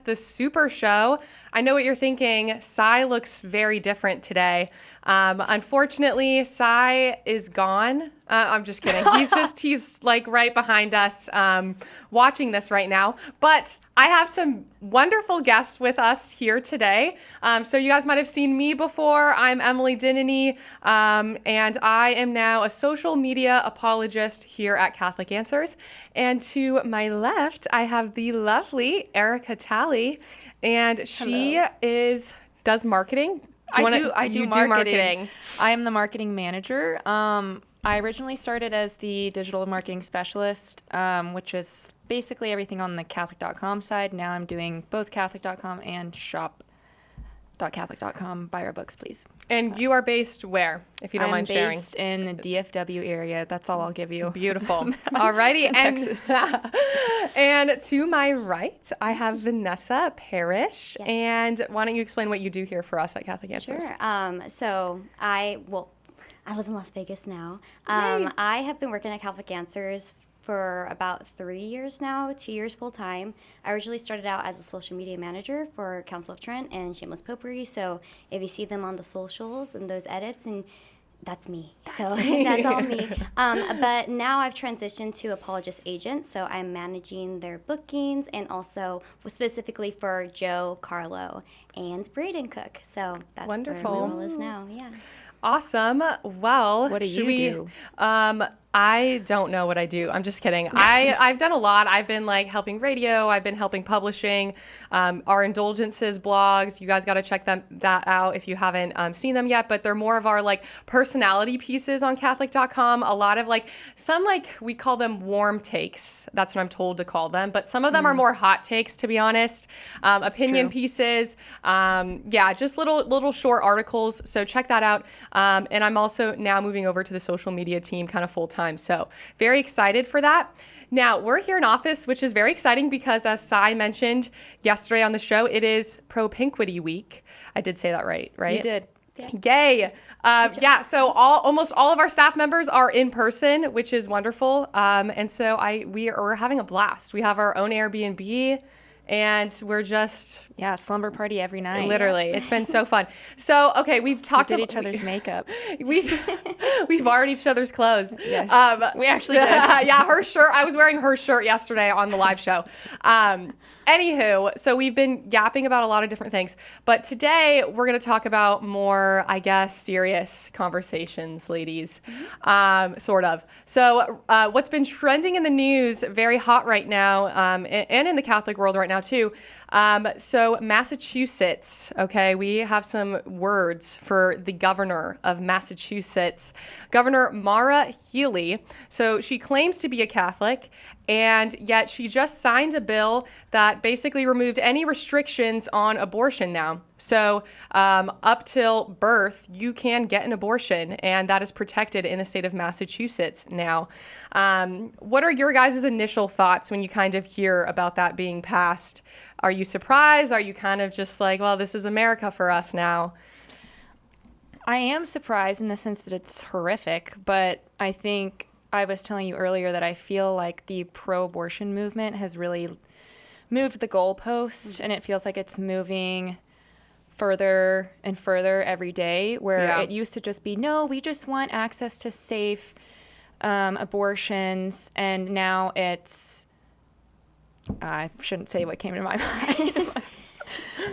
The Supershow. I know what you're thinking. Sai looks very different today. Unfortunately, Sai is gone. I'm just kidding. He's like right behind us watching this right now. But I have some wonderful guests with us here today. So you guys might have seen me before. I'm Emily Dinany, and I am now a social media apologist here at Catholic Answers. And to my left, I have the lovely Erica Talley, and she does marketing. I do marketing. I am the marketing manager. I originally started as the digital marketing specialist, which is basically everything on the Catholic.com side. Now I'm doing both Catholic.com and shop.catholic.com. Buy our books, please. And you are based where, if you don't mind sharing? I'm based in the DFW area. That's all I'll give you. Beautiful. Alrighty. And to my right, I have Vanessa Parrish. Yes. And why don't you explain what you do here for us at Catholic Answers? Sure. So I live in Las Vegas now. I have been working at Catholic Answers for about 3 years now, 2 years full time. I originally started out as a social media manager for Council of Trent and Shameless Potpourri. So if you see them on the socials and those edits, and that's me. So that's all me. But now I've transitioned to apologist agent. So I'm managing their bookings and also specifically for Joe, Carlo, and Braden Cook. So that's Wonderful. where my role is now. Yeah. Awesome. Well, What do you do? I don't know what I do. I'm just kidding. I've done a lot. I've been like helping radio. I've been helping publishing, our indulgences blogs. You guys got to check that out if you haven't seen them yet. But they're more of our like personality pieces on Catholic.com. A lot of some we call them warm takes. That's what I'm told to call them. But some of them are more hot takes, to be honest. Opinion pieces. Just little short articles. So check that out. And I'm also now moving over to the social media team kind of full time. So very excited for that. Now we're here in office, which is very exciting because as Sai mentioned yesterday on the show, it is Propinquity Week. I did say that right? You did. Yay. So almost all of our staff members are in person, which is wonderful. And so we're having a blast. We have our own Airbnb. And we're just... Yeah, slumber party every night. Literally. It's been so fun. So, okay, we've talked about... each other's makeup. We've borrowed each other's clothes. Yes, we actually did. Yeah, her shirt. I was wearing her shirt yesterday on the live show. Anywho, so we've been yapping about a lot of different things. But today, we're going to talk about more, I guess, serious conversations, ladies. Sort of. So what's been trending in the news, very hot right now, and in the Catholic world right now, too. So Massachusetts, okay, we have some words for the governor of Massachusetts, Governor Maura Healey. So she claims to be a Catholic, and yet she just signed a bill that basically removed any restrictions on abortion now. So up till birth, you can get an abortion, and that is protected in the state of Massachusetts now. What are your guys' initial thoughts when you kind of hear about that being passed? Are you surprised? Are you kind of just like, well, this is America for us now? I am surprised in the sense that it's horrific, but I think I was telling you earlier that I feel like the pro-abortion movement has really moved the goalpost, and it feels like it's moving further and further every day, where it used to just be, no, we just want access to safe abortions, and now it's... I shouldn't say what came to my mind.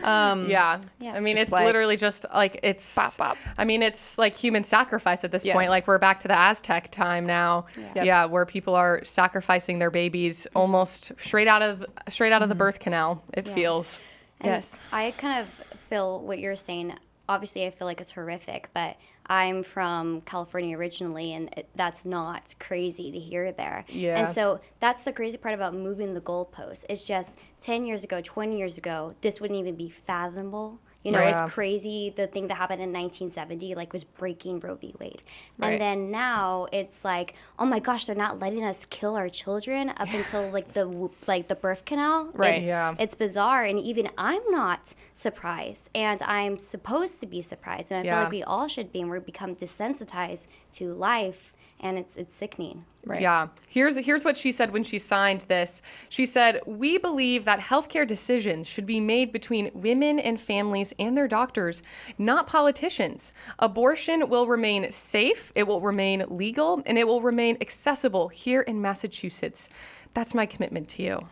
I mean, it's literally just like it's. Bop, bop. I mean, it's like human sacrifice at this Yes. point. Like we're back to the Aztec time now. Yeah. Where people are sacrificing their babies almost straight out of the birth canal. It feels. And Yes. I kind of feel what you're saying. Obviously, I feel like it's horrific, but I'm from California originally, and that's not crazy to hear there. Yeah. And so that's the crazy part about moving the goalposts. It's just 10 years ago, 20 years ago, this wouldn't even be fathomable. You know, Yeah. it's crazy. The thing that happened in 1970, was breaking Roe v. Wade. Right. And then now it's like, oh my gosh, they're not letting us kill our children up until the birth canal. Right. It's bizarre, and even I'm not surprised, and I'm supposed to be surprised, and I feel like we all should be, and we're become desensitized to life and it's sickening. Right. Yeah. Here's what she said when she signed this. She said, "We believe that healthcare decisions should be made between women and families and their doctors, not politicians. Abortion will remain safe, it will remain legal, and it will remain accessible here in Massachusetts. That's my commitment to you."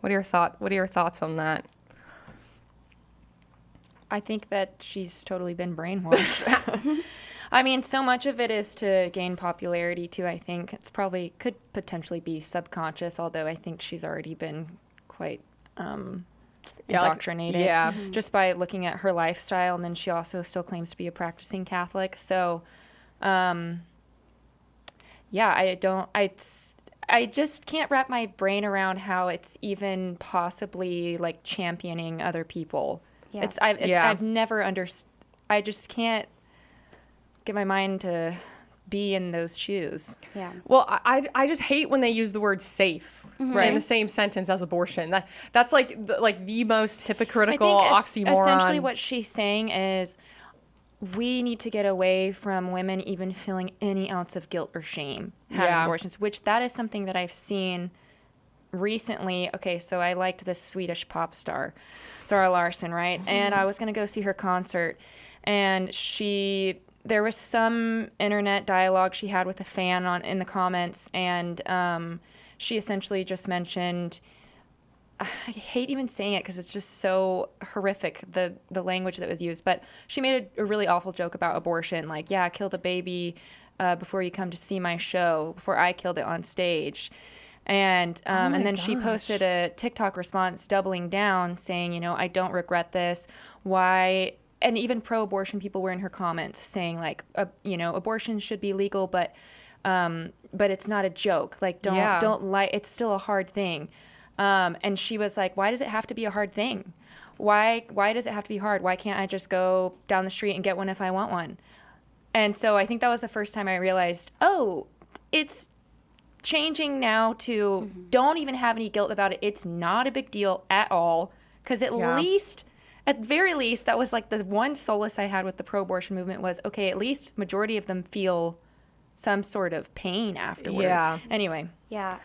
What are your thoughts on that? I think that she's totally been brainwashed. I mean, so much of it is to gain popularity too. I think it's probably could potentially be subconscious, although I think she's already been quite indoctrinated just by looking at her lifestyle. And then she also still claims to be a practicing Catholic. So, I just can't wrap my brain around how it's even possibly like championing other people. Yeah. I've never understood. I just can't get my mind to be in those shoes. Yeah. Well, I just hate when they use the word safe in the same sentence as abortion. That's like the most hypocritical oxymoron. Essentially what she's saying is we need to get away from women even feeling any ounce of guilt or shame having abortions, which that is something that I've seen recently. Okay, so I liked this Swedish pop star, Zara Larsson, right? And I was going to go see her concert, and there was some internet dialogue she had with a fan in the comments, and she essentially just mentioned, I hate even saying it because it's just so horrific, the language that was used, but she made a really awful joke about abortion, like, yeah, I killed a baby before you come to see my show, before I killed it on stage. And then she posted a TikTok response doubling down saying, I don't regret this. Why? And even pro-abortion people were in her comments saying like, abortion should be legal, but it's not a joke. Like, don't lie. It's still a hard thing. And she was like, why does it have to be a hard thing? Why does it have to be hard? Why can't I just go down the street and get one if I want one? And so I think that was the first time I realized, it's changing now to don't even have any guilt about it. It's not a big deal at all. Because at very least, that was like the one solace I had with the pro-abortion movement was, okay, at least majority of them feel some sort of pain afterward. Yeah. Anyway. Yeah,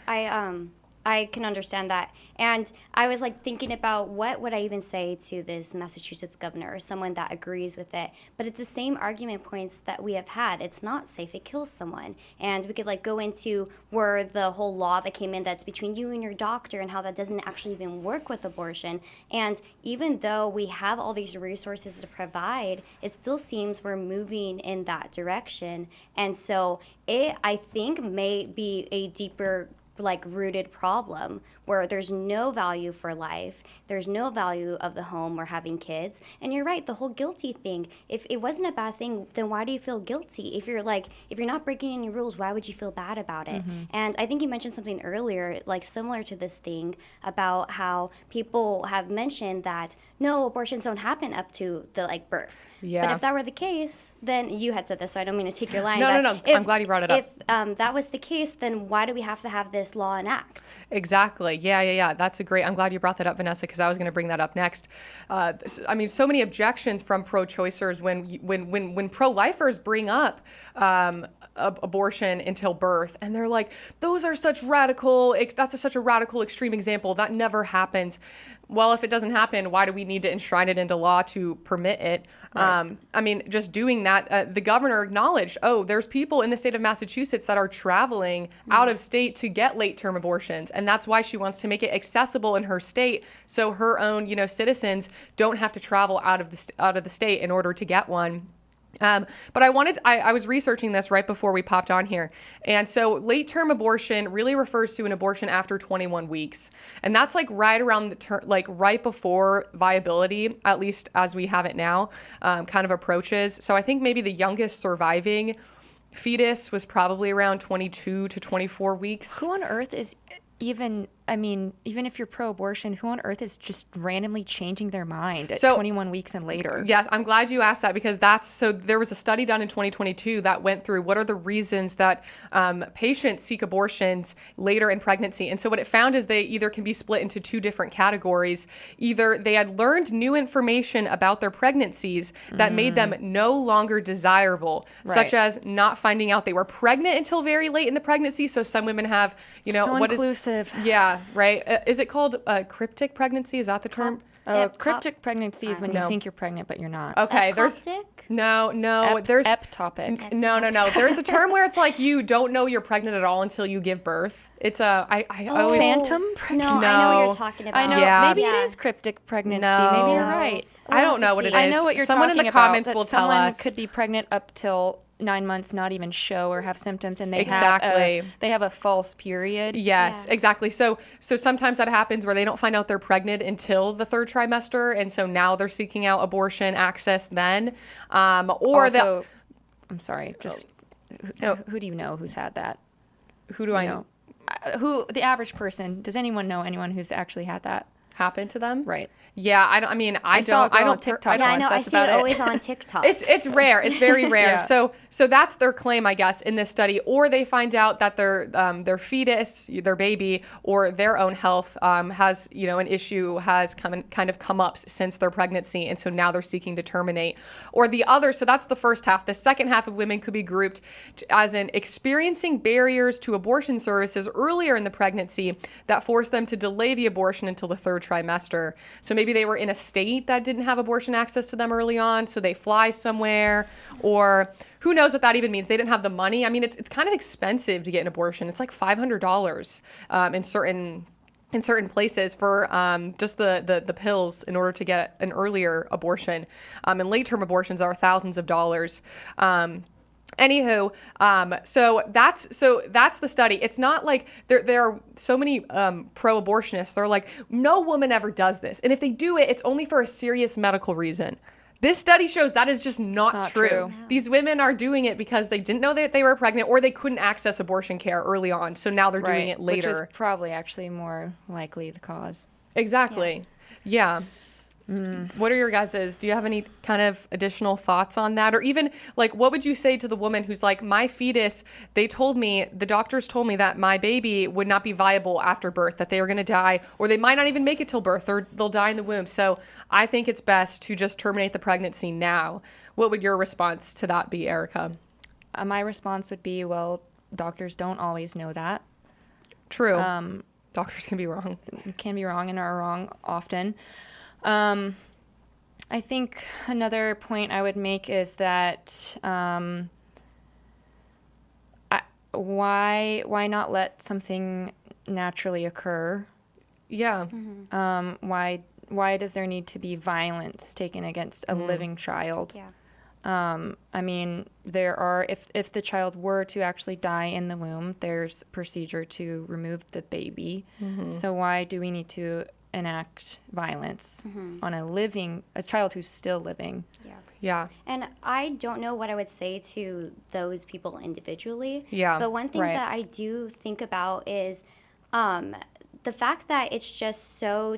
I can understand that. And I was like thinking about what would I even say to this Massachusetts governor or someone that agrees with it. But it's the same argument points that we have had. It's not safe. It kills someone. And we could like go into where the whole law that came in that's between you and your doctor and how that doesn't actually even work with abortion. And even though we have all these resources to provide, it still seems we're moving in that direction. And so it, I think, may be a deeper like rooted problem where there's no value for life, there's no value of the home or having kids. And you're right, the whole guilty thing, if it wasn't a bad thing, then why do you feel guilty? If you're not breaking any rules, why would you feel bad about it? And I think you mentioned something earlier, like similar to this thing about how people have mentioned that no, abortions don't happen up to the like birth. Yeah. But if that were the case, then you had said this, so I don't mean to take your line. No. I'm glad you brought it up. If that was the case, then why do we have to have this law enact? Exactly. Yeah. That's I'm glad you brought that up, Vanessa, because I was going to bring that up next. I mean, so many objections from pro-choicers when pro-lifers bring up abortion until birth, and they're like, that's such a radical extreme example. That never happens. Well, if it doesn't happen, why do we need to enshrine it into law to permit it? Right. I mean, just doing that, the governor acknowledged, there's people in the state of Massachusetts that are traveling out of state to get late-term abortions. And that's why she wants to make it accessible in her state so her own, citizens don't have to travel out of the state in order to get one. But I was researching this right before we popped on here. And so late-term abortion really refers to an abortion after 21 weeks. And that's like right around right before viability, at least as we have it now, kind of approaches. So I think maybe the youngest surviving fetus was probably around 22 to 24 weeks. Who on earth is even I mean, even if you're pro-abortion, who on earth is just randomly changing their mind at So- 21 weeks and later? Yes, I'm glad you asked that, because there was a study done in 2022 that went through what are the reasons that patients seek abortions later in pregnancy. And so what it found is they either can be split into two different categories. Either they had learned new information about their pregnancies that made them no longer desirable, such Right. as not finding out they were pregnant until very late in the pregnancy. So some women have, So what is inclusive. Yeah, right. Is it called cryptic pregnancy? Is that the term? Cryptic pregnancy is when you No. think you're pregnant, but you're not. Okay, there's Ectopic? no, there's Ectopic. no. There's a term where it's like you don't know you're pregnant at all until you give birth. It's I always Phantom No, pregnancy. I know what No. you're talking about. I know. Yeah. Maybe Yeah. it is cryptic pregnancy. No. Maybe you're right. I don't know what it is. I know what you're Someone talking in the about. comments that will tell someone us. could be pregnant up till 9 months, not even show or have symptoms, and they Exactly. have a false period. Yes, Yeah. exactly. So sometimes that happens where they don't find out they're pregnant until the third trimester, and so now they're seeking out abortion access then, or Also, I'm sorry. Just Oh. who do you know who's had that? who do I You know Who the average person? Does anyone know anyone who's actually had that? happen to them? Right. Yeah, I don't. I mean, I saw a don't. I girl on don't. TikTok Yeah, I once, know. I that's see it about it. always on TikTok. It's rare. It's very rare. Yeah. So that's their claim, I guess, in this study. Or they find out that their fetus, their baby, or their own health has an issue has kind of come up since their pregnancy, and so now they're seeking to terminate. Or the other. So that's the first half. The second half of women could be grouped as in experiencing barriers to abortion services earlier in the pregnancy that force them to delay the abortion until the third trimester. So maybe they were in a state that didn't have abortion access to them early on, so they fly somewhere, or who knows what that even means. They didn't have the money. I mean, it's kind of expensive to get an abortion. It's like $500 in certain places for just the pills in order to get an earlier abortion. And late-term abortions are thousands of dollars. Anywho, so that's the study. It's not like there are so many pro-abortionists. They're like, no woman ever does this, and if they do it, it's only for a serious medical reason. This study shows that is just not true. true. These women are doing it because they didn't know that they were pregnant, or they couldn't access abortion care early on, so now they're doing it later. Which is probably actually more likely the cause. Exactly. Yeah. What are your guys's? Do you have any kind of additional thoughts on that? Or even like, what would you say to the woman who's like, my fetus, the doctors told me that my baby would not be viable after birth, that they were going to die, or they might not even make it till birth, or they'll die in the womb. So I think it's best to just terminate the pregnancy now. What would your response to that be, Erica? My response would be, well, doctors don't always know that. True. Doctors can be wrong. Can be wrong and are wrong often. I think another point I would make is that why not let something naturally occur? Yeah. Why does there need to be violence taken against a living child? Yeah. I mean, there are, if the child were to actually die in the womb, there's procedure to remove the baby. So why do we need to enact violence on a child who's still living? Yeah. Yeah. And I don't know what I would say to those people individually. Yeah. But one thing Right. that I do think about is the fact that it's just so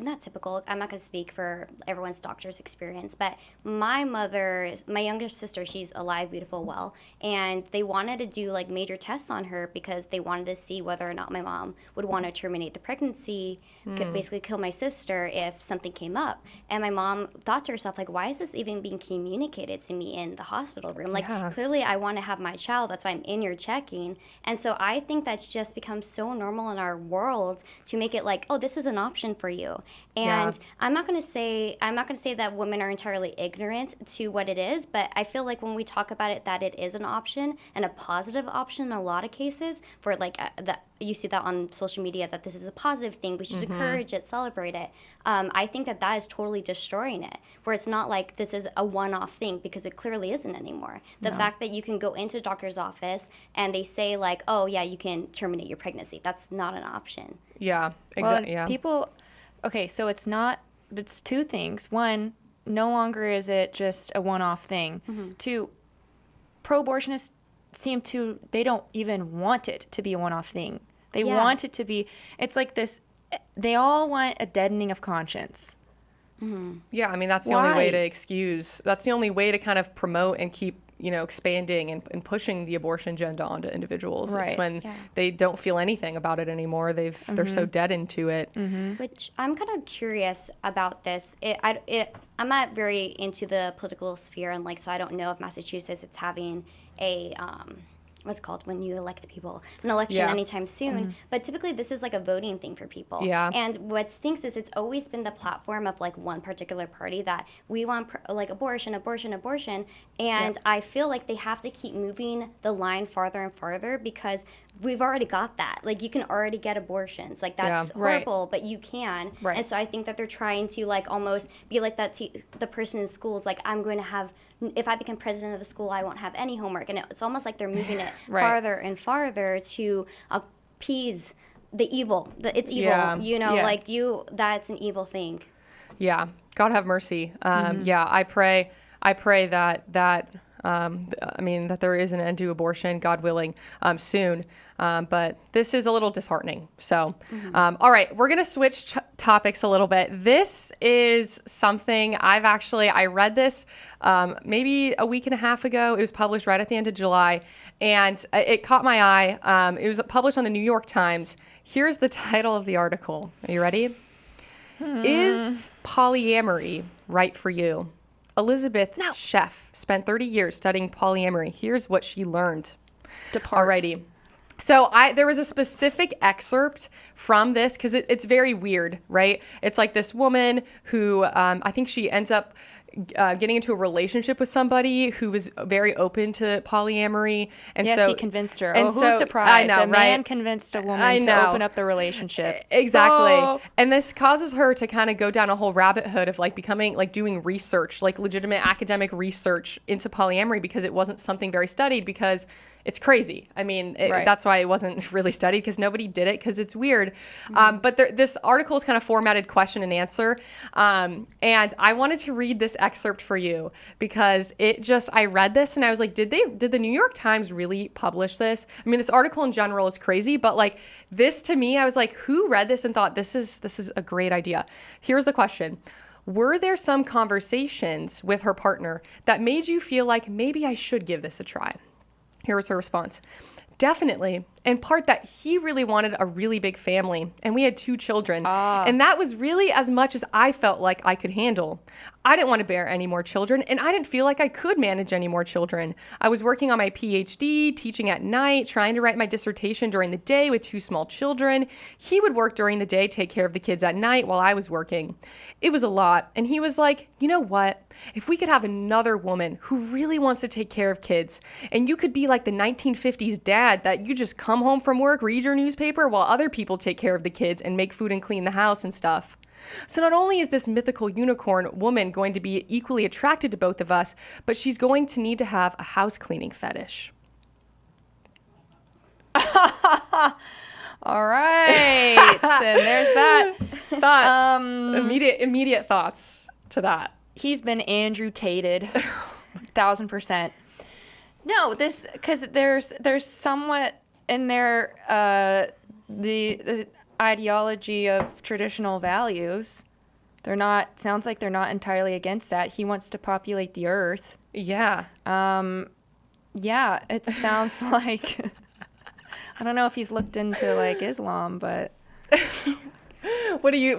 not typical. I'm not going to speak for everyone's doctor's experience, but my younger sister, she's alive, beautiful, well, and they wanted to do like major tests on her because they wanted to see whether or not my mom would want to terminate the pregnancy, could basically kill my sister if something came up. And my mom thought to herself, like, why is this even being communicated to me in the hospital room? Like, Yeah. clearly I want to have my child. That's why I'm in your checking. And so I think that's just become so normal in our world to make it like, oh, this is an option for you. And Yeah. I'm not going to say that women are entirely ignorant to what it is, but I feel like when we talk about it, that it is an option and a positive option in a lot of cases. For like that, you see that on social media, that this is a positive thing. We should encourage it, celebrate it. I think that is totally destroying it, where it's not like this is a one-off thing, because it clearly isn't anymore. The fact that you can go into a doctor's office and they say like, oh yeah, you can terminate your pregnancy, that's not an option. Yeah. Well, Exactly. Yeah. Okay, so it's two things. One, no longer is it just a one-off thing. Two, pro-abortionists they don't even want it to be a one-off thing. They Yeah. want it to be, it's like this, they all want a deadening of conscience. Yeah, I mean, that's the only way Why? to excuse, that's the only way to kind of promote and keep, expanding and pushing the abortion agenda onto individuals. Right. It's when Yeah. they don't feel anything about it anymore. They're so deadened to it. Which I'm kind of curious about this. I'm not very into the political sphere, and so I don't know if Massachusetts it's having a what's it called when you elect people, an election Yeah. anytime soon. But typically this is like a voting thing for people. Yeah. And what stinks is it's always been the platform of one particular party that we want abortion, abortion, abortion. And I feel like they have to keep moving the line farther and farther because we've already got that. You can already get abortions. That's Yeah. Right. horrible, but you can. Right. And so I think that they're trying to almost be like that the person in schools, I'm going to have, if I become president of a school, I won't have any homework. And it's almost like they're moving it Right. farther and farther to appease the evil. It's evil, Yeah. that's an evil thing. Yeah, God have mercy. Yeah, I pray that that there is an end to abortion, God willing, soon. But this is a little disheartening. So, all right, we're gonna switch topics a little bit. This is something I read this maybe a week and a half ago. It was published right at the end of July, and it caught my eye. It was published on the New York Times. Here's the title of the article. Are you ready? Is polyamory right for you? Elizabeth Sheff spent 30 years studying polyamory. Here's what she learned. Depart. Alrighty. So there was a specific excerpt from this because it's very weird, right? It's like this woman who I think she ends up getting into a relationship with somebody who was very open to polyamory. And Yes, so he convinced her. and Oh, who's so- surprised? I know, a man right? convinced a I woman to know. open up the relationship. Exactly. Oh. And this causes her to kind of go down a whole rabbit hood of becoming doing research, legitimate academic research into polyamory because it wasn't something very studied because it's crazy. I mean, Right. that's why it wasn't really studied because nobody did it because it's weird. But this article is kind of formatted question and answer. And I wanted to read this excerpt for you because I read this and I was like, did the New York Times really publish this? I mean, this article in general is crazy, but this to me, I was like, who read this and thought this is a great idea? Here's the question. Were there some conversations with her partner that made you feel like maybe I should give this a try? Here was her response. Definitely. In part that he really wanted a really big family and we had 2 children. And that was really as much as I felt like I could handle. I didn't want to bear any more children and I didn't feel like I could manage any more children. I was working on my PhD, teaching at night, trying to write my dissertation during the day with 2 small children. He would work during the day, take care of the kids at night while I was working. It was a lot. And he was like, you know what? If we could have another woman who really wants to take care of kids and you could be like the 1950s dad that you just come home from work, read your newspaper while other people take care of the kids and make food and clean the house and stuff. So not only is this mythical unicorn woman going to be equally attracted to both of us, but she's going to need to have a house cleaning fetish. All right. And there's that. Thoughts? Immediate thoughts to that. He's been Andrew Tated, 1,000%. No, because there's somewhat in there the ideology of traditional values. Sounds like they're not entirely against that. He wants to populate the earth. Yeah. Yeah, it sounds like, I don't know if he's looked into Islam, but. What do you,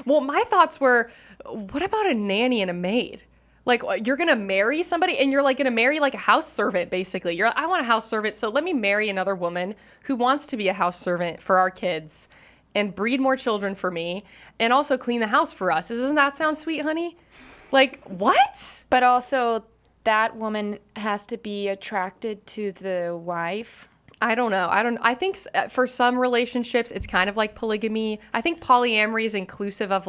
well, my thoughts were, what about a nanny and a maid? You're going to marry somebody and you're going to marry a house servant, basically. You're I want a house servant. So let me marry another woman who wants to be a house servant for our kids and breed more children for me and also clean the house for us. Doesn't that sound sweet, honey? What? But also that woman has to be attracted to the wife. I don't know. I think for some relationships, it's kind of like polygamy. I think polyamory is inclusive of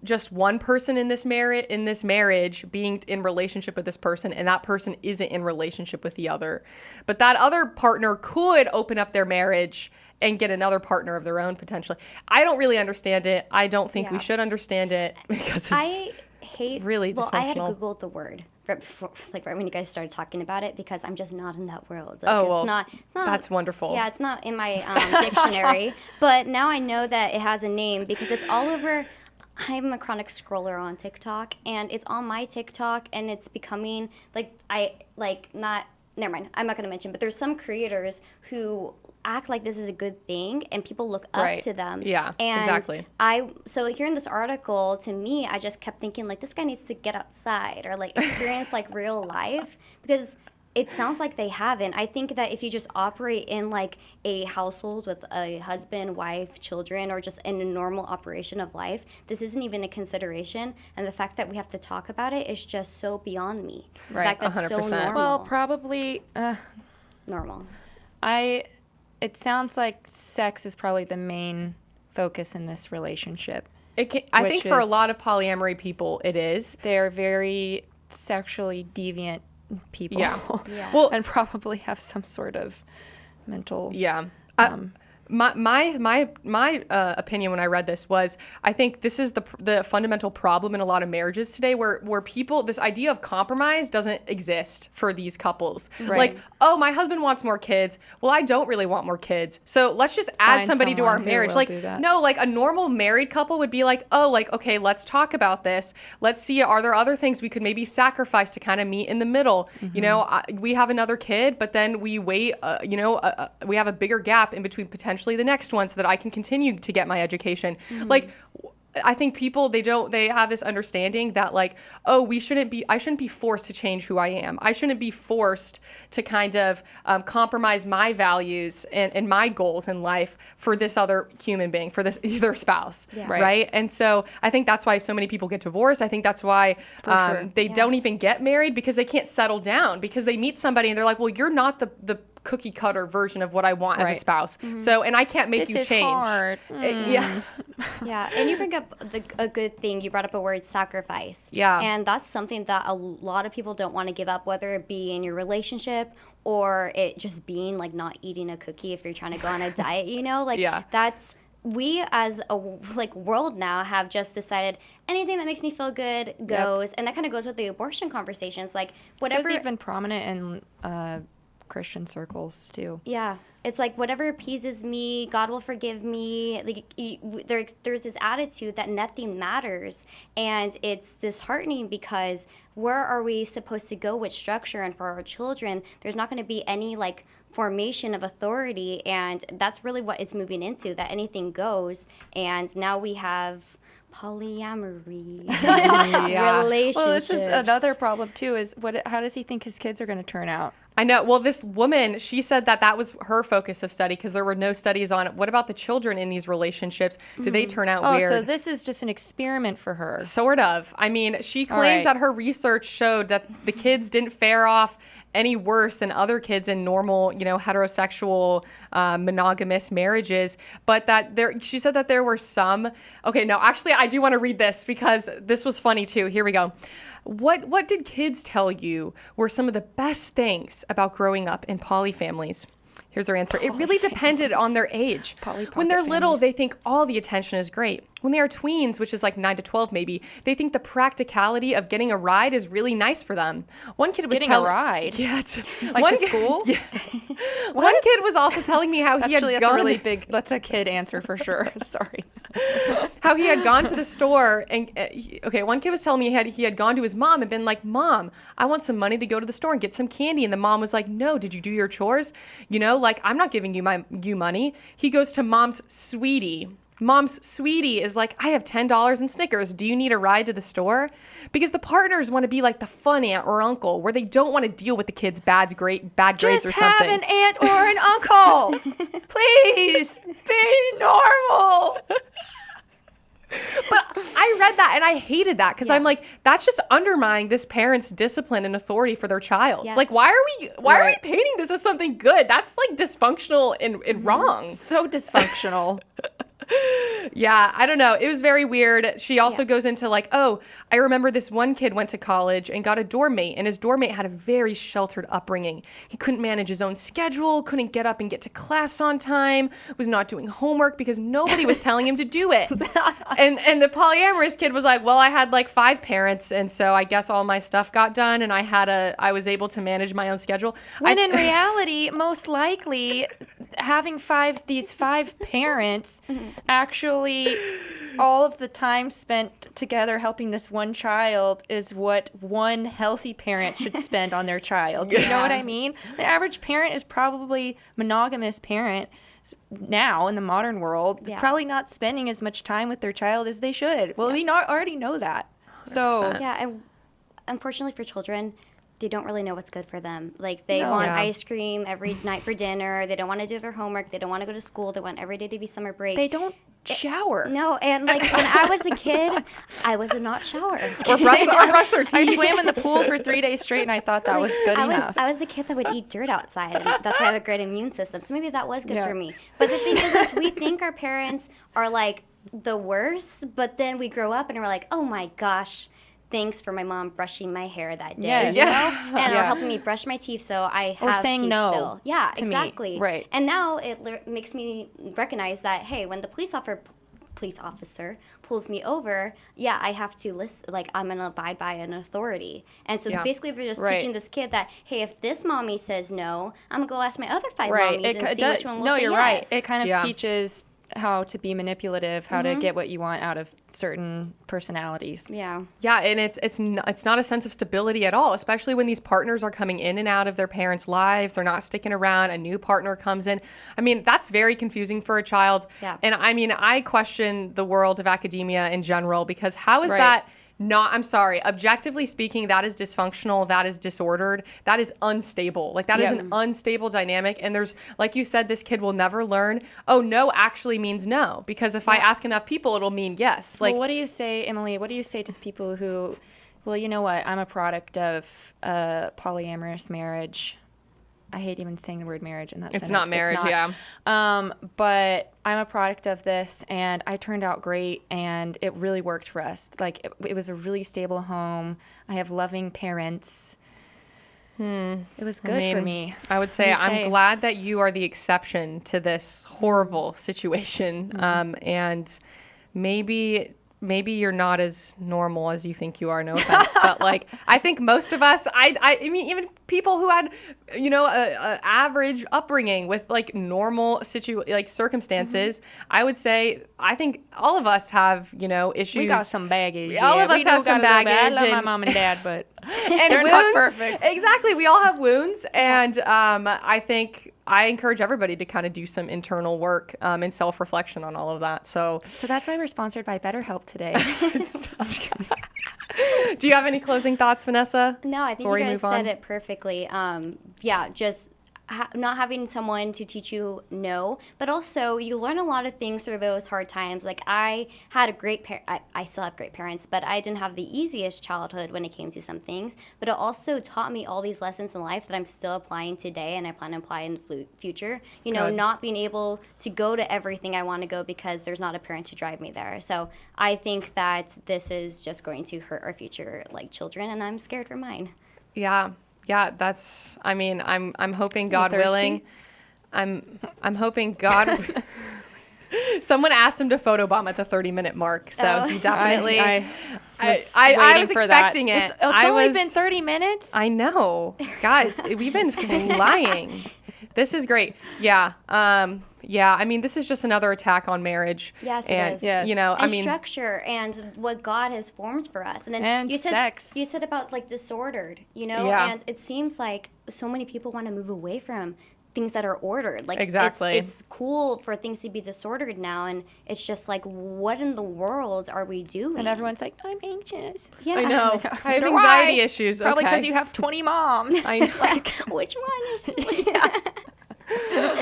just one person in this marriage being in relationship with this person and that person isn't in relationship with the other. But that other partner could open up their marriage and get another partner of their own potentially. I don't really understand it. I don't think we Yeah. should understand it because it's hate. Really well, I had dysfunctional. Googled the word right before, like right when you guys started talking about it, because I'm just not in that world. Oh, well, it's not. that's wonderful. Yeah, it's not in my dictionary. But now I know that it has a name because it's all over. I'm a chronic scroller on TikTok, and it's on my TikTok, and it's becoming not. Never mind. I'm not going to mention, but there's some creators who act like this is a good thing, and people look up to them. Yeah, and exactly. So hearing this article, to me, I just kept thinking like this guy needs to get outside or like experience like real life, because it sounds like they haven't. I think that if you just operate in like a household with a husband, wife, children, or just in a normal operation of life, this isn't even a consideration. And the fact that we have to talk about it is just so beyond me. The Right, fact that's so 100%. normal. Well, probably. Normal. It sounds like sex is probably the main focus in this relationship. I think for a lot of polyamory people, it is. They're very sexually deviant people. Yeah. Yeah. Well, and probably have some sort of mental. yeah. My opinion when I read this was, I think this is the fundamental problem in a lot of marriages today, where people, this idea of compromise doesn't exist for these couples. Right. Like, oh, my husband wants more kids. Well, I don't really want more kids. So let's just add Find somebody to our someone who marriage. will Like, do that. no, like a normal married couple would be like, oh, like, okay, let's talk about this. Let's see, are there other things we could maybe sacrifice to kind of meet in the middle? Mm-hmm. You know, we have another kid, but then we wait, we have a bigger gap in between potentially the next one so that I can continue to get my education. Like, I think people, they have this understanding that like, oh, I shouldn't be forced to change who I am. I shouldn't be forced to kind of compromise my values and my goals in life for this other human being, for this either spouse, Yeah. right? And so I think that's why so many people get divorced. I think that's why sure. they don't even get married, because they can't settle down, because they meet somebody and they're like, well, you're not the cookie cutter version of what I want as a Right. spouse. So, and I can't make This you is change. hard. Yeah. Yeah, and you bring up a good thing. You brought up a word, sacrifice. Yeah. And that's something that a lot of people don't want to give up, whether it be in your relationship or it just being like not eating a cookie if you're trying to go on a diet, Like Yeah. that's, we as a world now have just decided anything that makes me feel good goes. And that kind of goes with the abortion conversations. Like whatever. This is even prominent in Christian circles too. Yeah, it's like whatever appeases me, God will forgive me. Like there's this attitude that nothing matters, and it's disheartening because where are we supposed to go with structure? And for our children, there's not going to be any like formation of authority, and that's really what it's moving into. That anything goes, and now we have polyamory relationships. Well, this is another problem too. Is how does he think his kids are going to turn out? I know. Well, this woman, she said that was her focus of study, because there were no studies on it. What about the children in these relationships? Do they turn out weird? So this is just an experiment for her. Sort of. I mean, she claims right. that her research showed that the kids didn't fare off any worse than other kids in normal, heterosexual, monogamous marriages, but she said that there were some. Okay, no, actually, I do want to read this because this was funny too. Here we go. What did kids tell you were some of the best things about growing up in poly families? Here's their answer. It really depended on their age. When they're little, they think all the attention is great. When they are tweens, which is like 9 to 12 maybe, they think the practicality of getting a ride is really nice for them. One kid was Getting a ride? Yeah. It's, Like to school? Yeah. One kid was also telling me how Actually, he had that's gone. a really big. That's a kid answer for sure. Sorry. How he had gone to the store and one kid was telling me he had gone to his mom and been like, Mom, I want some money to go to the store and get some candy. And the mom was like, no, did you do your chores? Like, I'm not giving you money. He goes to Mom's sweetie. Mom's sweetie is like, I have $10 in Snickers. Do you need a ride to the store? Because the partners want to be like the fun aunt or uncle where they don't want to deal with the kids' bad grades Just or have something. an aunt or an uncle. Please be normal. But I read that and I hated that because Yeah. I'm like, that's just undermining this parent's discipline and authority for their child. Yeah. It's like, why are we Right. painting this as something good? That's like dysfunctional and wrong. So dysfunctional. Yeah, I don't know. It was very weird. She also goes into like, oh, I remember this one kid went to college and got a dorm mate, and his dorm mate had a very sheltered upbringing. He couldn't manage his own schedule, couldn't get up and get to class on time, was not doing homework because nobody was telling him to do it. And the polyamorous kid was like, well, I had like 5 parents, and so I guess all my stuff got done, and I was able to manage my own schedule. When in reality, most likely, having these five parents actually all of the time spent together helping this one child is what one healthy parent should spend on their child. You know what I mean? The average parent is probably monogamous parent now in the modern world is probably not spending as much time with their child as they should. Well, we already know that. 100%. So and unfortunately for children, they don't really know what's good for them. Like, they want ice cream every night for dinner. They don't want to do their homework. They don't want to go to school. They want every day to be summer break. they don't shower. No, and like when I was a kid, I was a not shower. Or brush their teeth. I swam in the pool for 3 days straight, and I thought that was good enough. I was the kid that would eat dirt outside, and that's why I have a great immune system. So maybe that was good for me. But the thing is we think our parents are like the worst, but then we grow up and we're like, oh my gosh, thanks for my mom brushing my hair that day, you know? And or helping me brush my teeth so I have saying teeth no still. Yeah, to me. exactly. Right. And now it makes me recognize that, hey, when the police officer pulls me over, I have to listen, like, I'm going to abide by an authority. And so basically we're just teaching this kid that, hey, if this mommy says no, I'm going to go ask my other 5 mommies and see which one will say yes. No, you're right. It kind of teaches how to be manipulative, how to get what you want out of certain personalities. Yeah, and it's not a sense of stability at all, especially when these partners are coming in and out of their parents' lives. They're not sticking around. A new partner comes in. I mean, that's very confusing for a child. Yeah. And I mean, I question the world of academia in general, because how is that not, I'm sorry, objectively speaking, that is dysfunctional, that is disordered, that is unstable. Like, that is an unstable dynamic. And there's, like you said, this kid will never learn, oh, no actually means no. Because if I ask enough people, it'll mean yes. Like, well, what do you say, Emily, what do you say to the people who, well, you know what, I'm a product of a polyamorous marriage. I hate even saying the word marriage in that sentence. It's not marriage, but I'm a product of this, and I turned out great, and it really worked for us. Like, it was a really stable home. I have loving parents. It was good for me. I would say I'm glad that you are the exception to this horrible situation. And maybe you're not as normal as you think you are, no offense, but like, I think most of us, I mean, even people who had, you know, a average upbringing with like normal circumstances, I would say, I think all of us have, you know, issues. We got some baggage. All of us have some baggage. I love my mom and dad, but and they're wounds, not perfect. Exactly. We all have wounds. And I think I encourage everybody to kind of do some internal work and self-reflection on all of that. So that's why we're sponsored by BetterHelp today. Do you have any closing thoughts, Vanessa? No, I think you guys said it perfectly. Just not having someone to teach you no, but also you learn a lot of things through those hard times. Like, I had a great I still have great parents, but I didn't have the easiest childhood when it came to some things. But it also taught me all these lessons in life that I'm still applying today, and I plan to apply in the future. You know, not being able to go to everything I want to go because there's not a parent to drive me there. So I think that this is just going to hurt our future, like, children, and I'm scared for mine. Yeah, that's, I mean, I'm hoping, God willing, I'm hoping God, someone asked him to photobomb at the 30-minute mark, so he definitely, I was expecting it. It's only been 30 minutes? I know. Guys, we've been flying. This is great. Yeah. I mean, this is just another attack on marriage. Yes, it is. Yes. You know, and structure and what God has formed for us. And then you said sex. You said about, like, disordered, you know? Yeah. And it seems like so many people want to move away from things that are ordered. Like, exactly. It's cool for things to be disordered now, and it's just like, what in the world are we doing? And everyone's like, I'm anxious. Yeah. I know. I have anxiety issues. Probably because you have 20 moms. I know. Like, which one is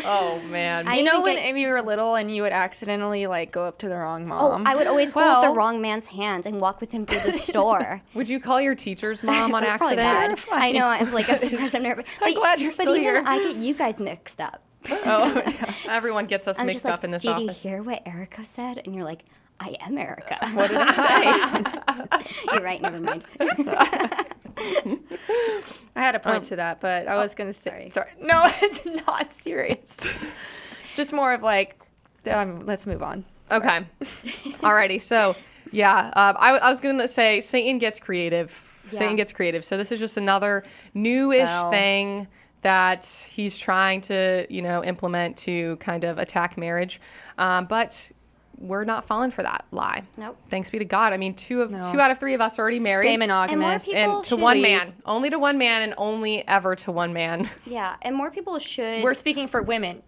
Oh, man. You know when you were little and you would accidentally, like, go up to the wrong mom? Oh, I would always hold the wrong man's hand and walk with him through the store. Would you call your teacher's mom on That's accident? probably bad. I know. I'm surprised I'm nervous. I'm glad you're still here. But even I get you guys mixed up. Oh, everyone gets us I'm mixed just like, up in this did you office. hear what Erica said? And you're like, I am Erica. What did I say? You're right. Never mind. I had a point to that, but I was going to say. sorry. Sorry. No, it's not serious. It's just more of like, let's move on. Okay. Alrighty. So, yeah, I was going to say Satan gets creative. Yeah. Satan gets creative. So this is just another newish thing that he's trying to, implement to kind of attack marriage. But we're not falling for that lie. Nope. Thanks be to God. I mean, two out of three of us are already married. Stay monogamous. And more people And to should- one man. Please. Only to one man and only ever to one man. Yeah, and more people should. We're speaking for women.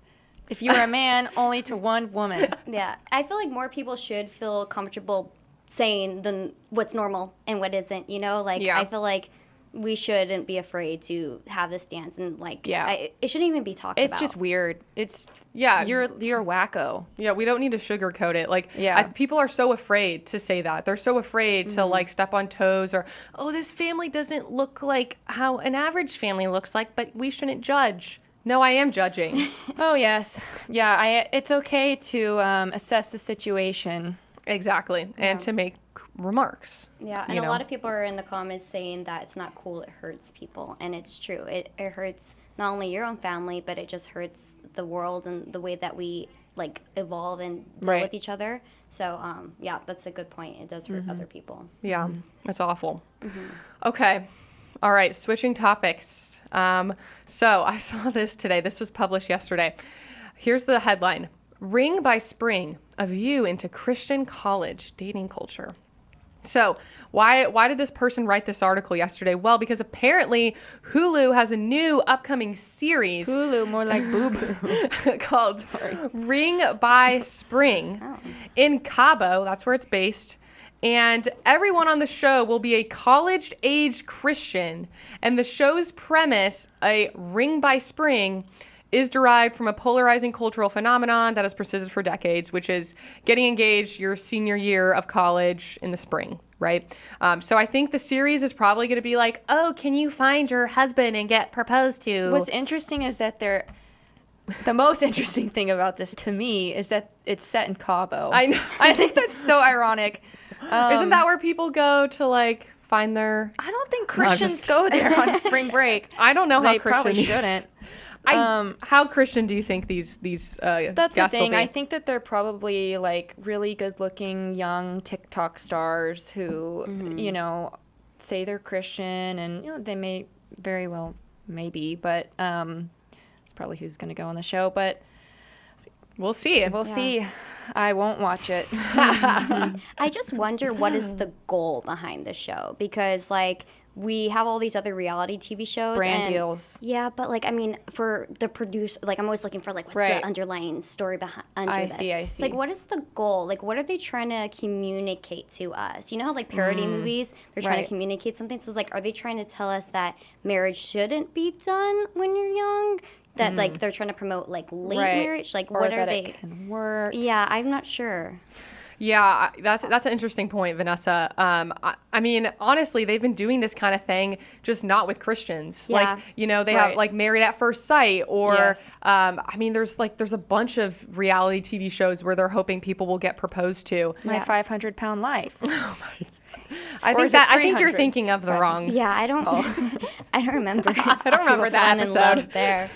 If you're a man, only to one woman. Yeah, I feel like more people should feel comfortable saying what's normal and what isn't. Like Yeah. I feel like we shouldn't be afraid to have this stance and like Yeah. it shouldn't even be talked about. It's just weird. It's Yeah. You're wacko. Yeah, we don't need to sugarcoat it. Like, Yeah. people are so afraid to say that. They're so afraid to like step on toes or, oh, this family doesn't look like how an average family looks like, but we shouldn't judge. No, I am judging. Oh yes, yeah. It's okay to assess the situation. Exactly. And to make remarks. Yeah, and a lot of people are in the comments saying that it's not cool, it hurts people, and it's true. It hurts not only your own family, but it just hurts the world and the way that we like evolve and deal Right. with each other. So yeah, that's a good point. It does hurt other people. Yeah, that's awful. Okay. All right, switching topics. So I saw this today. This was published yesterday. Here's the headline. Ring by Spring, a view into Christian college dating culture. So why did this person write this article yesterday? Well, because apparently Hulu has a new upcoming series Hulu, more like boo-boo. called Ring by Spring in Cabo. That's where it's based. And everyone on the show will be a college-aged Christian. And the show's premise, a ring by spring, is derived from a polarizing cultural phenomenon that has persisted for decades, which is getting engaged your senior year of college in the spring, right? So I think the series is probably going to be like, oh, can you find your husband and get proposed to? What's interesting is that the most interesting thing about this to me is that it's set in Cabo. I know. I think that's so ironic. Isn't that where people go to like find their... I don't think No, I'm Christians just- go there on spring break. I don't know how They probably Christian... shouldn't. How Christian do you think these That's the guests will thing. be? I think that they're probably like really good-looking young TikTok stars who, say they're Christian, and they may very well maybe, but it's probably who's going to go on the show. But We'll see. we'll see. I won't watch it. I just wonder what is the goal behind the show, because like we have all these other reality TV shows, Brand and, deals. Yeah, but like I mean, for the producer, like I'm always looking for like what's Right. the underlying story behind under I this. see, I It's see. like what is the goal? Like what are they trying to communicate to us? You know how like parody movies, they're trying Right. to communicate something. So it's like, are they trying to tell us that marriage shouldn't be done when you're young? That like they're trying to promote like late Right. marriage? Like Or what that are it they? can work. Yeah, I'm not sure. Yeah, that's an interesting point, Vanessa. I mean, honestly, they've been doing this kind of thing, just not with Christians. Yeah. Like, they have Right. like Married at First Sight, or Yes. I mean, there's a bunch of reality TV shows where they're hoping people will get proposed to. My Yeah. 500-pound life. I Or think is it I think you're 300? thinking of the wrong. Yeah, I don't. I don't remember. I don't remember that episode. there,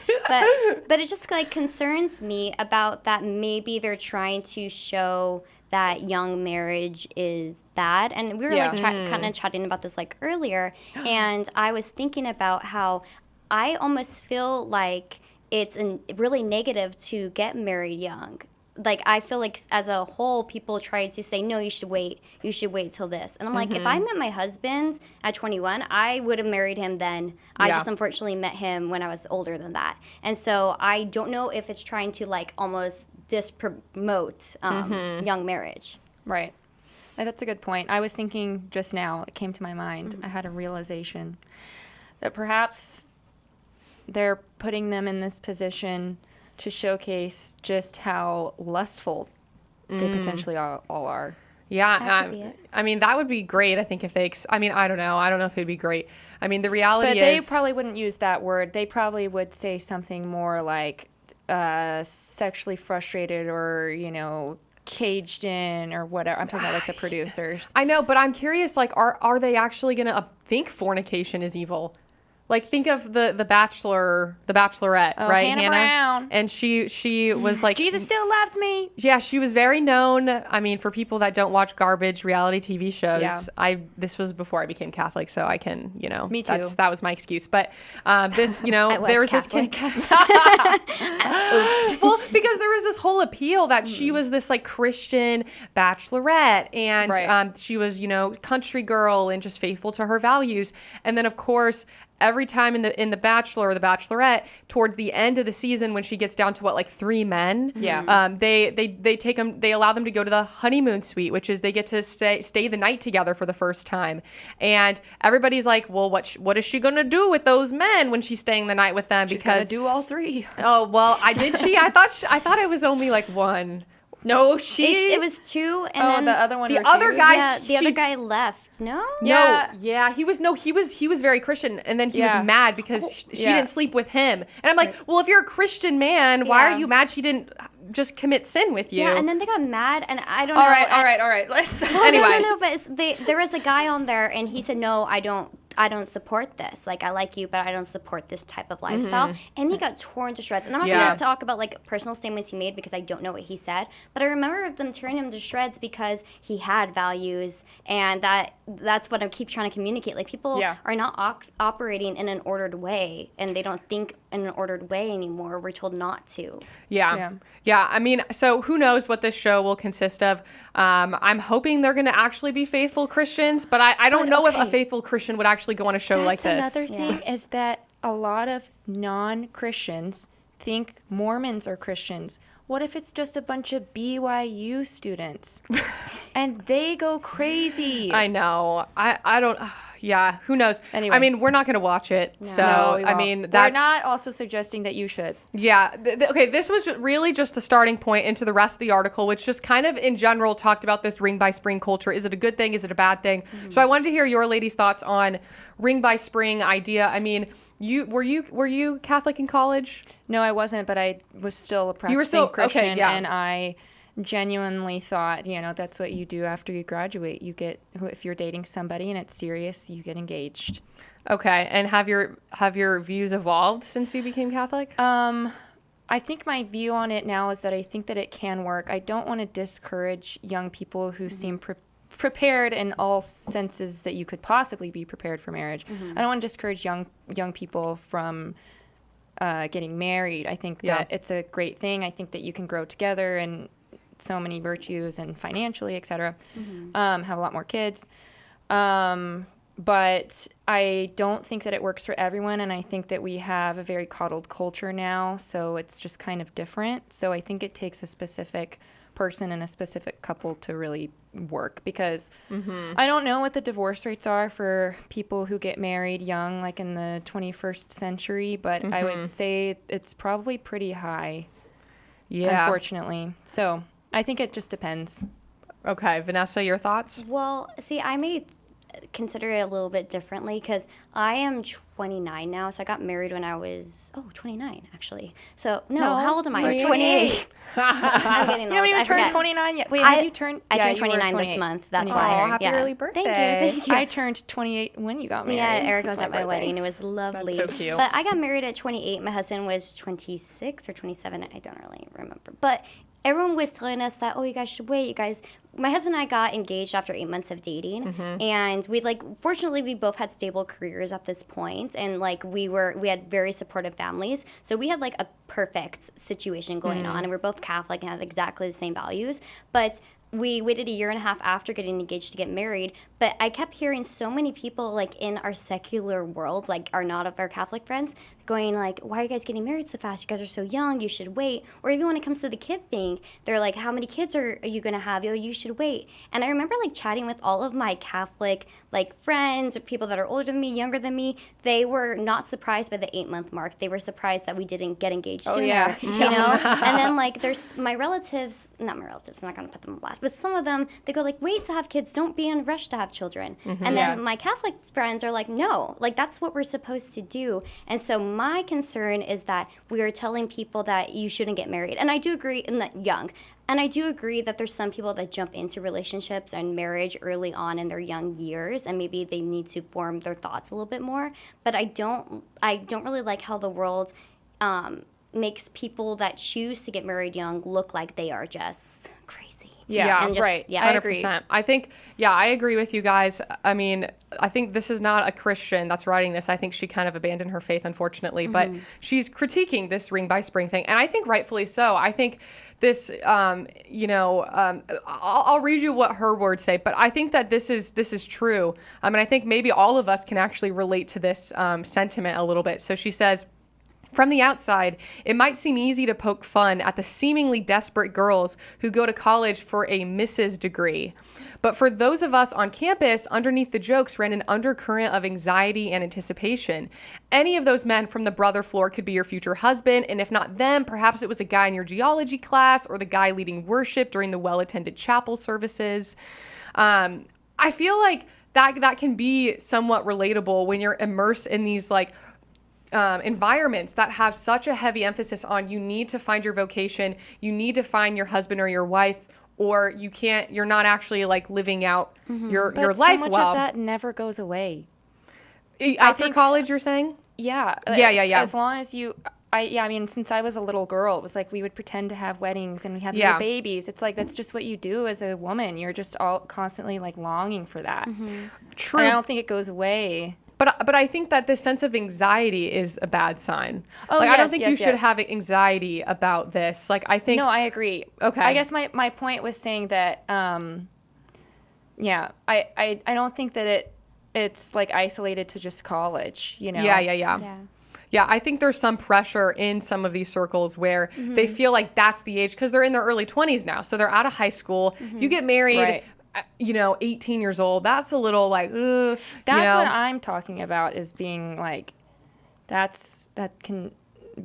but it just like concerns me about that. Maybe they're trying to show that young marriage is bad, and we were Yeah. like kind of chatting about this like earlier, and I was thinking about how I almost feel like it's really negative to get married young. Like I feel like as a whole, people try to say no, you should wait till this, and I'm like, if I met my husband at 21, I would have married him then. I Yeah. just unfortunately met him when I was older than that, and so I don't know if it's trying to like almost dispromote young marriage. Right. That's a good point. I was thinking just now, it came to my mind. I had a realization that perhaps they're putting them in this position to showcase just how lustful they potentially all are. Yeah, That could be it. I mean, that would be great. I think if they, I mean, I don't know if it'd be great. I mean, the reality But they is, probably wouldn't use that word. They probably would say something more like, sexually frustrated or, caged in or whatever. I'm talking about like the producers. I know, but I'm curious, like, are they actually going to think fornication is evil? Like, think of the Bachelor, the Bachelorette, right? Hannah Brown. And she was like, Jesus still loves me. yeah, she was very known. I mean, for people that don't watch garbage reality TV shows, Yeah. this was before I became Catholic, so I can, Me too. that was my excuse. But this, I was there was Catholic. well, because there was this whole appeal that she was this like Christian bachelorette, and Right. she was, country girl and just faithful to her values. And then, of course, every time in the Bachelor or the Bachelorette, towards the end of the season, when she gets down to like 3 men, they allow them to go to the honeymoon suite, which is they get to stay the night together for the first time, and everybody's like, well, what is she gonna do with those men when she's staying the night with them? She's gonna Because do all 3. oh well, I thought it was only like 1. No, It was 2, and Oh, then the other one. the refused? other guy- yeah, the she- other guy left. No. Yeah, he was very Christian, and then he Yeah. was mad because she Yeah. didn't sleep with him. And I'm like, well, if you're a Christian man, why Yeah. are you mad she didn't just commit sin with you? Yeah, and then they got mad, and I don't know. All right. Let's. Anyway. No, but there was a guy on there, and he said, "No, I don't support this. Like, I like you, but I don't support this type of lifestyle." And he got torn to shreds. And I'm not going Yes. to talk about like personal statements he made because I don't know what he said. But I remember them tearing him to shreds because he had values, and that's what I keep trying to communicate. Like, people Yeah. are not operating in an ordered way, and they don't think in an ordered way anymore. We're told not to. Yeah. I mean, so who knows what this show will consist of? I'm hoping they're going to actually be faithful Christians, but I don't know if a okay. faithful Christian would actually go on a show like this. Another thing is that a lot of non-Christians think Mormons are Christians. What if it's just a bunch of BYU students and they go crazy? I know. I don't. Yeah. Who knows? Anyway. I mean, we're not going to watch it. So No, we I won't. mean, we're that's not also suggesting that you should. Yeah. Okay. This was really just the starting point into the rest of the article, which just kind of in general talked about this ring by spring culture. Is it a good thing? Is it a bad thing? So I wanted to hear your ladies' thoughts on ring by spring idea. I mean, were you Catholic in college? No, I wasn't, but I was still a practicing were still- okay, Christian, yeah. and I genuinely thought, that's what you do after you graduate. You get, if you're dating somebody and it's serious, you get engaged. Okay. And have your views evolved since you became Catholic? I think my view on it now is that I think that it can work. I don't want to discourage young people who seem prepared in all senses that you could possibly be prepared for marriage. I don't want to discourage young people from getting married. I think that it's a great thing. I think that you can grow together and so many virtues and financially, et cetera, have a lot more kids. But I don't think that it works for everyone, and I think that we have a very coddled culture now, so it's just kind of different. So I think it takes a specific person and a specific couple to really work, because I don't know what the divorce rates are for people who get married young, like in the 21st century, but I would say it's probably pretty high, unfortunately. So I think it just depends. Okay. Vanessa, your thoughts? Well, see, I may consider it a little bit differently because I am 29 now, so I got married when I was 29 actually. So no, how old am I? you're 28. I'm getting You haven't old. even I turned forget. 29 yet. Wait, I- have you turned? I Yeah, turned you were 29 this 28. month. That's Aw, why. happy early birthday. Thank you. I turned 28 when you got married. Yeah, Eric It's was my at my birthday. wedding. It was lovely. so cute. But I got married at 28. My husband was 26 or 27. I don't really remember. But everyone was telling us that, you guys should wait. You guys, my husband and I got engaged after 8 months of dating. And fortunately, we both had stable careers at this point. And we had very supportive families. So we had a perfect situation going on. And we're both Catholic and had exactly the same values. But we waited a year and a half after getting engaged to get married, but I kept hearing so many people in our secular world, are not of our Catholic friends, going why are you guys getting married so fast? You guys are so young, you should wait. Or even when it comes to the kid thing, they're like, how many kids are you gonna have? You should wait. And I remember chatting with all of my Catholic friends or people that are older than me, younger than me. They were not surprised by the 8-month mark. They were surprised that we didn't get engaged sooner. Yeah. You know? And then there's not my relatives, I'm not gonna put them on blast, but some of them, they go wait to have kids, don't be in a rush to have have children. And then my Catholic friends are like, no, like that's what we're supposed to do. And so my concern is that we are telling people that you shouldn't get married. And I do agree in that young. And I do agree that there's some people that jump into relationships and marriage early on in their young years, and maybe they need to form their thoughts a little bit more. But I don't really like how the world makes people that choose to get married young look like they are just crazy. Yeah, And just- right. Yeah, I 100%. agree. I think, yeah, I agree with you guys. I mean, I think this is not a Christian that's writing this. I think she kind of abandoned her faith, unfortunately, but she's critiquing this ring by spring thing. And I think rightfully so. I think this, I'll read you what her words say, but I think that this is true. And I think maybe all of us can actually relate to this sentiment a little bit. So she says, from the outside, it might seem easy to poke fun at the seemingly desperate girls who go to college for a Mrs. degree. But for those of us on campus, underneath the jokes ran an undercurrent of anxiety and anticipation. Any of those men from the brother floor could be your future husband, and if not them, perhaps it was a guy in your geology class or the guy leading worship during the well-attended chapel services. I feel like that can be somewhat relatable when you're immersed in these like environments that have such a heavy emphasis on you need to find your vocation, you need to find your husband or your wife, or you're not actually like living out your But life so much well. of that never goes away. After think- college, you're saying? Yeah. Yeah. As long as I mean, since I was a little girl, it was like we would pretend to have weddings and we had Yeah. little babies. It's like that's just what you do as a woman. You're just all constantly like longing for that. True. And I don't think it goes away. But I think that this sense of anxiety is a bad sign. Oh, like, I don't yes, think yes, you should yes. have anxiety about this. Like, I think... No, I agree. Okay. I guess my point was saying that, I don't think that it's like isolated to just college, you know? Yeah. Yeah. Yeah, I think there's some pressure in some of these circles where they feel like that's the age, because they're in their early 20s now. So they're out of high school. You get married, Right. 18 years old. That's a little like, That's what I'm talking about, is being like, that can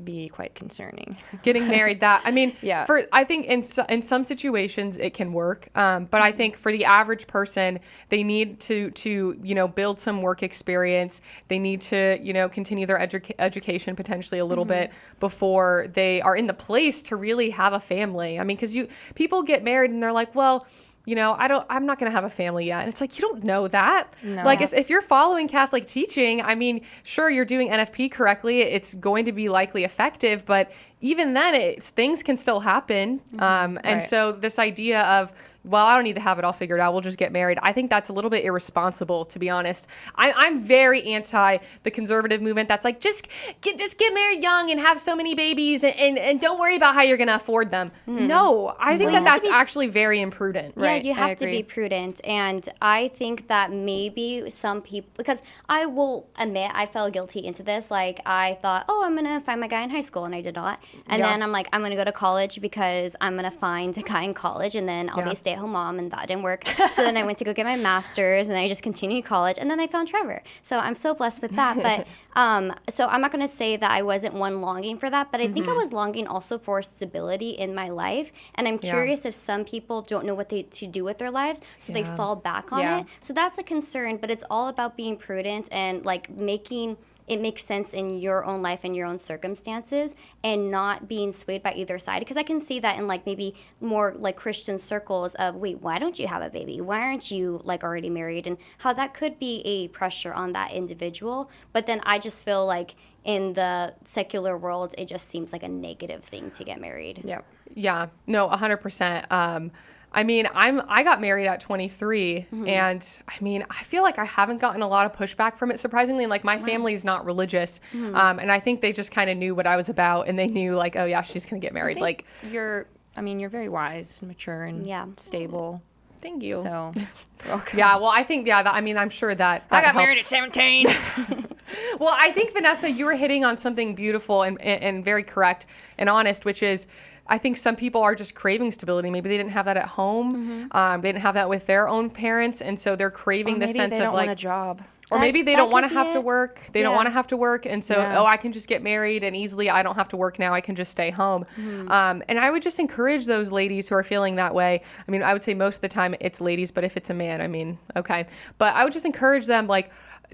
be quite concerning. getting married. Yeah. I think in some situations it can work. But I think for the average person, they need to build some work experience. They need to, continue their education potentially a little bit before they are in the place to really have a family. I mean, because people get married and they're like, well, I'm not going to have a family yet. And it's like, you don't know that. No. Like, if you're following Catholic teaching, I mean, sure, you're doing NFP correctly. It's going to be likely effective, but even then things can still happen. And Right. so this idea of, well, I don't need to have it all figured out, we'll just get married, I think that's a little bit irresponsible, to be honest. I'm very anti the conservative movement that's like, just get married young and have so many babies and don't worry about how you're going to afford them. No, I think Well, you have that's to be- actually very imprudent. Yeah, Right, you I have to agree. be prudent. And I think that maybe some people, because I will admit I fell guilty into this. Like, I thought, oh, I'm going to find my guy in high school, and I did not. And Yeah. then I'm like, I'm going to go to college because I'm going to find a guy in college, and then I'll be Yeah. a stay-at-home mom, and that didn't work. So then I went to go get my master's, and I just continued college, and then I found Trevor. So I'm so blessed with that. But so I'm not going to say that I wasn't one longing for that, but I think I was longing also for stability in my life. And I'm Yeah. curious if some people don't know what to do with their lives, so they Yeah. fall back on Yeah. it. So that's a concern, but it's all about being prudent and like making it make sense in your own life and your own circumstances, and not being swayed by either side. Because I can see that in like maybe more like Christian circles of, wait, why don't you have a baby? Why aren't you like already married? And how that could be a pressure on that individual. But then I just feel like in the secular world, it just seems like a negative thing to get married. Yeah. Yeah, no, 100%. I mean, I got married at 23, and I mean, I feel like I haven't gotten a lot of pushback from it, surprisingly. Like, my family's not religious, and I think they just kind of knew what I was about, and they knew, like, oh yeah, she's gonna get married. Like, you're very wise and mature and Yeah. stable. thank you. So, welcome. Yeah, well, I think, I'm sure that I got helped. married at 17. Well, I think, Vanessa, you were hitting on something beautiful and very correct and honest, which is I think some people are just craving stability. Maybe they didn't have that at home. They didn't have that with their own parents. And so they're craving the sense they don't of want like a job. or maybe they don't want to could have be to it. work. They don't Yeah. want to have to work. And so, Yeah. I can just get married and easily I don't have to work now. I can just stay home. And I would just encourage those ladies who are feeling that way. I mean, I would say most of the time it's ladies, but if it's a man, I mean, okay. But I would just encourage them, like,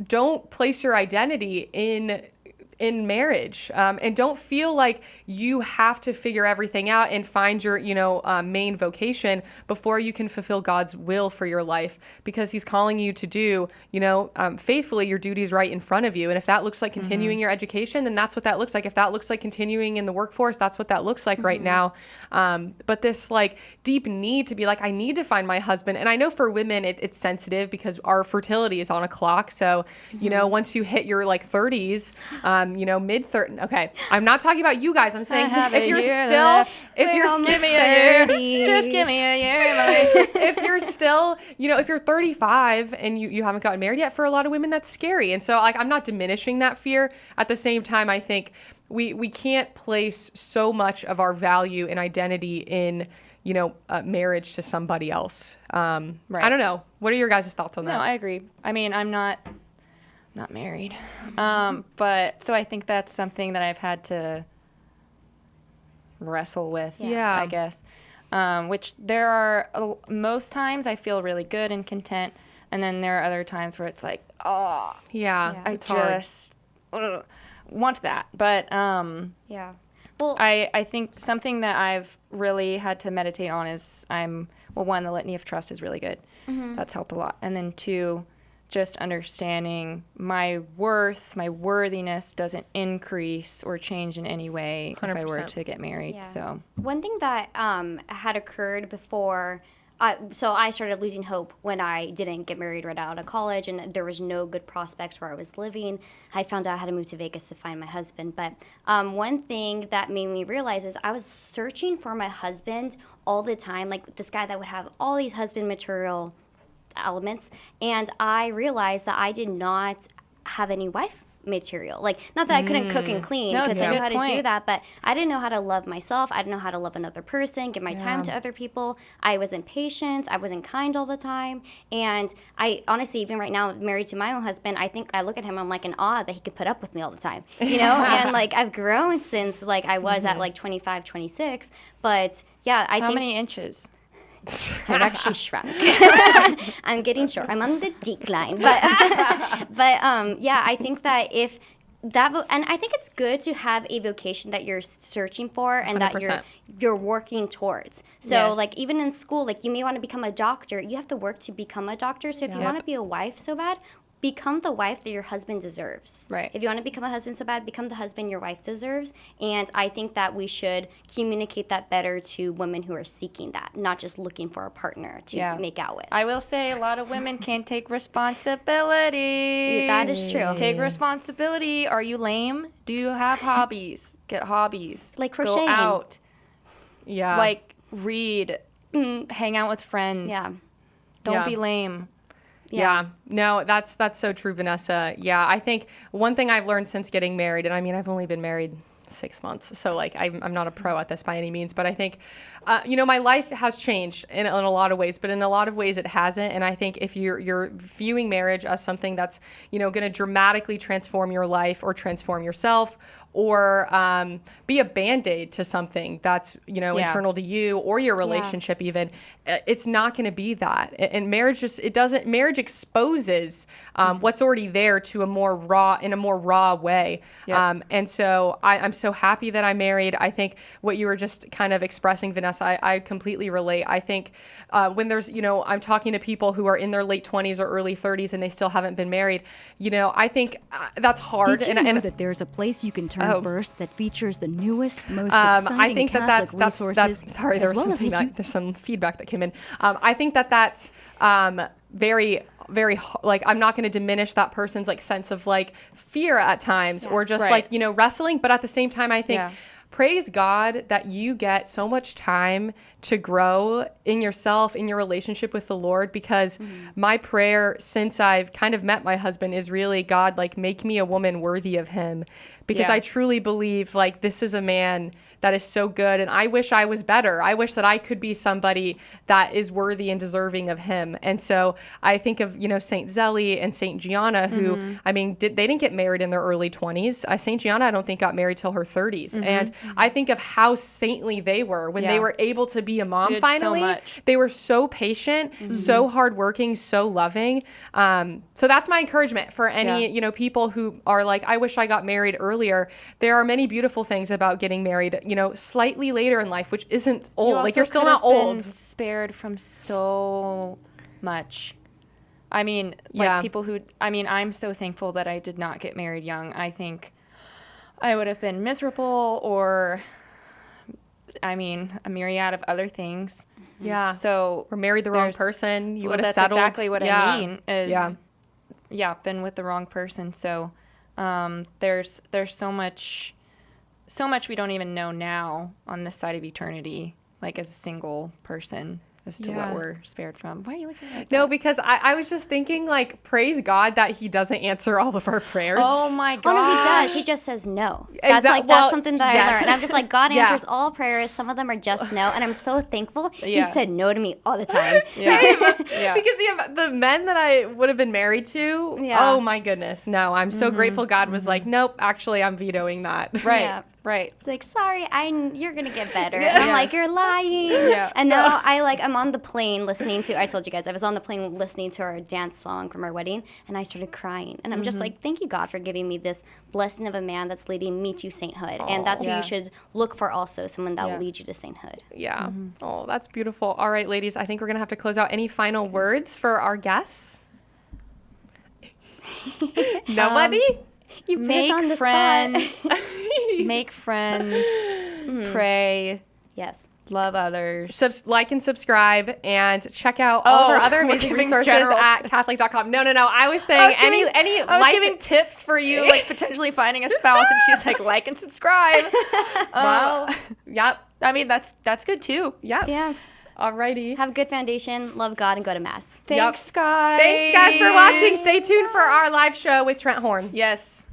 don't place your identity in marriage, and don't feel like you have to figure everything out and find your main vocation before you can fulfill God's will for your life, because he's calling you to do faithfully your duties right in front of you. And if that looks like continuing your education, then that's what that looks like. If that looks like continuing in the workforce, that's what that looks like right now. But this like deep need to be like, I need to find my husband. And I know for women it's sensitive because our fertility is on a clock. So once you hit your like 30s, mid 30s. Okay, I'm not talking about you guys. I'm saying if you're still, give me a year, just give me a year, Emily. if you're still, if you're 35 and you haven't gotten married yet, for a lot of women, that's scary. And so like, I'm not diminishing that fear. At the same time, I think we can't place so much of our value and identity in, marriage to somebody else. Right. I don't know. What are your guys' thoughts on that? No, I agree. I mean, I'm not married. But so I think that's something that I've had to wrestle with, Yeah. I guess. Which there are, most times I feel really good and content. And then there are other times where it's like, oh, Yeah, I it's hard. just want that. But Yeah. Well, I think something that I've really had to meditate on is one, the litany of trust is really good. That's helped a lot. And then two, just understanding my worth, my worthiness doesn't increase or change in any way if I were 100%. to get married. Yeah. So one thing that had occurred before, so I started losing hope when I didn't get married right out of college, and there was no good prospects where I was living. I found out I had to move to Vegas to find my husband. But one thing that made me realize is I was searching for my husband all the time, like this guy that would have all these husband material elements, and I realized that I did not have any wife material. Like, not that I couldn't cook and clean, No, because that's I a knew good how to do point. that, but I didn't know how to love myself. I didn't know how to love another person, give my time to other people. I wasn't patient. I wasn't kind all the time. And I honestly, even right now, married to my own husband, I think I look at him, I'm like in awe that he could put up with me all the time, and like I've grown since like I was at like 25, 26. But yeah, I how think many inches? I've actually shrunk. I'm getting short. I'm on the decline. But yeah, I think that if that, and I think it's good to have a vocation that you're searching for and that 100%. you're working towards. So Yes. like even in school, like you may want to become a doctor. You have to work to become a doctor. So if you Yep. want to be a wife so bad, become the wife that your husband deserves. Right. If you want to become a husband so bad, become the husband your wife deserves. And I think that we should communicate that better to women who are seeking that, not just looking for a partner to make out with. I will say a lot of women can't take responsibility. That is true. Take responsibility. Are you lame? Do you have hobbies? Get hobbies. Like Go crocheting. out. Yeah. Like read. Hang out with friends. Yeah. Don't Yeah. be lame. Yeah. No, that's so true, Vanessa. Yeah, I think one thing I've learned since getting married, and I mean, I've only been married 6 months, so like I'm not a pro at this by any means, but I think, my life has changed in a lot of ways, but in a lot of ways it hasn't. And I think if you're viewing marriage as something that's, going to dramatically transform your life or transform yourself, or be a Band-Aid to something that's, internal to you or your relationship even, it's not going to be that. And marriage marriage exposes what's already there to in a more raw way. Yep. And so I'm so happy that I'm married. I think what you were just kind of expressing, Vanessa, I completely relate. I think when there's, I'm talking to people who are in their late 20s or early 30s and they still haven't been married, I think that's hard. Did you know that there's a place you can turn first that features the newest, most exciting I think Catholic that's resources? sorry, as there was well some as a feedback, huge there's some feedback that came in. I think that's very, very, like, I'm not going to diminish that person's like sense of like fear at times or just Right. like, wrestling. But at the same time, I think praise God that you get so much time to grow in yourself, in your relationship with the Lord, because my prayer since I've kind of met my husband is really, God, like, make me a woman worthy of him. Because Yeah. I truly believe like this is a man that is so good. And I wish I was better. I wish that I could be somebody that is worthy and deserving of him. And so I think of, Saint Zelly and Saint Gianna, who, I mean, they didn't get married in their early 20s. Saint Gianna, I don't think got married till her 30s. And I think of how saintly they were when they were able to be a mom finally. So much. They were so patient, so hardworking, so loving. So that's my encouragement for any, people who are like, I wish I got married earlier. There are many beautiful things about getting married, slightly later in life, which isn't old. Like, you're still not old. Been spared from so much. I mean, like people who, I'm so thankful that I did not get married young. I think I would have been miserable or, a myriad of other things. Yeah. So or married the wrong person. You would have that's settled. Exactly what I mean is, been with the wrong person. So there's so much we don't even know now on this side of eternity, like as a single person, as to what we're spared from. Why are you looking at that? No, because I was just thinking, like, praise God that he doesn't answer all of our prayers. Oh my God. Oh no, he does. He just says no. That's that's something that I learned. I'm just like, God answers all prayers. Some of them are just no, and I'm so thankful. He said no to me all the time. Because the men that I would have been married to, oh my goodness, no. I'm so grateful God was like, nope, actually, I'm vetoing that. Right. Yeah. Right. It's like, sorry, you're gonna get better. And I'm like, you're lying. Yeah. And now I'm on the plane listening to, I told you guys, I was on the plane listening to our dance song from our wedding, and I started crying. And I'm just like, thank you, God, for giving me this blessing of a man that's leading me to sainthood. And that's who you should look for also, someone that will lead you to sainthood. Yeah. Oh, that's beautiful. All right, ladies, I think we're gonna have to close out. Any final words for our guests? Nobody? You put us Make on the friends. spot. Make friends. Pray. Yes. Love others. Like and subscribe and check out all of our other amazing resources at Catholic.com. No. I was saying I was giving tips for you, like potentially finding a spouse, and she's like and subscribe. Well, yep. I mean, that's good too. Yep. Yeah. Alrighty. Have a good foundation, love God, and go to Mass. Thanks, guys. Thanks, guys, for watching. Stay tuned for our live show with Trent Horn. Yes.